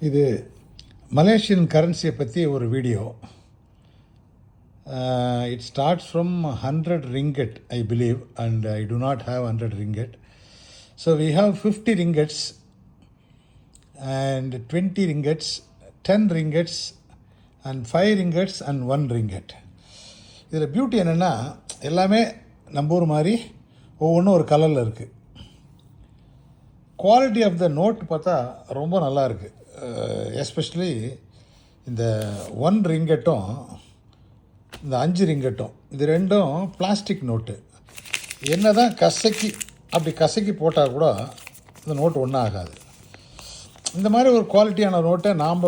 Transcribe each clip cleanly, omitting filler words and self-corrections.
இது மலேசியன் கரன்சியை பற்றி ஒரு video. It starts from 100 ringgit, I believe, and I do not have 100 ringgit. So we have 50 ringgits and 20 ringgits, 10 ringgits and 5 ringgits and 1 ringgit. இதில் beauty என்னென்னா, எல்லாமே நம்ம ஊர் மாதிரி ஒவ்வொன்றும் ஒரு கலரில் இருக்குது. குவாலிட்டி ஆஃப் த நோட் பார்த்தா ரொம்ப நல்லா இருக்குது. எஸ்பெஷலி இந்த 1 ரிங்கெட்டும் இந்த 5 ரிங்கெட்டும், இது ரெண்டும் பிளாஸ்டிக் நோட்டு. என்ன தான் கசக்கி போட்டால் கூட இந்த நோட்டு ஒன்றும் ஆகாது. இந்த மாதிரி ஒரு குவாலிட்டியான நோட்டை நாம்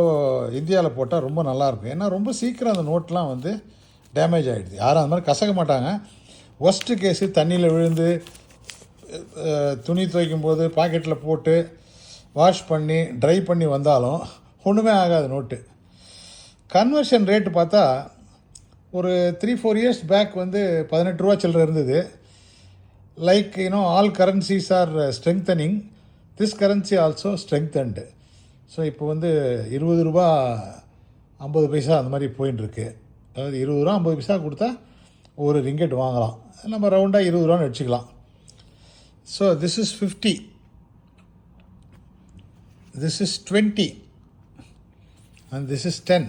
இந்தியாவில் போட்டால் ரொம்ப நல்லாயிருக்கும். ஏன்னா ரொம்ப சீக்கிரம் அந்த நோட்லாம் வந்து டேமேஜ் ஆகிடுது. யாரும் அந்த மாதிரி கசக்க மாட்டாங்க. ஒஸ்ட்டு கேஸு தண்ணியில் விழுந்து துணி துவைக்கும் போது பாக்கெட்டில் போட்டு வாஷ் பண்ணி ட்ரை பண்ணி வந்தாலும் ஒன்றுமே ஆகாது நோட்டு. கன்வர்ஷன் ரேட்டு பார்த்தா ஒரு 3-4 இயர்ஸ் பேக் வந்து 18 ரூபா சில்லற இருந்தது. Like all currencies are strengthening, this currency also strengthened. So இப்போ வந்து 20 ரூபா 50 பைசா அந்த மாதிரி போயின்னு இருக்கு. அதாவது 20 ரூபா 50 பைசா கொடுத்தா ஒரு ரிங்கெட் வாங்கலாம். நம்ம ரவுண்டாக 20 ரூபான்னு வச்சுக்கலாம். So this is 50, this is 20, and this is 10,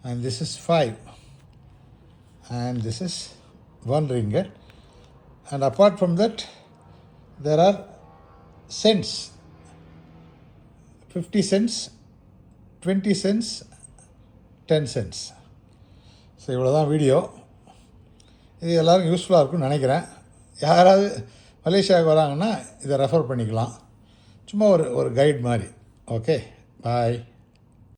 and this is 5, and this is 1 ringgit. And apart from that, there are cents, 50 cents, 20 cents, 10 cents. So இவ்வளோ தான் வீடியோ. இது எல்லோரும் யூஸ்ஃபுல்லாக இருக்குன்னு நினைக்கிறேன். யாராவது மலேசியாவுக்கு வராங்கன்னா இதை ரெஃபர் பண்ணிக்கலாம். சும்மா ஒரு கைட் மாதிரி. ஓகே, பாய்.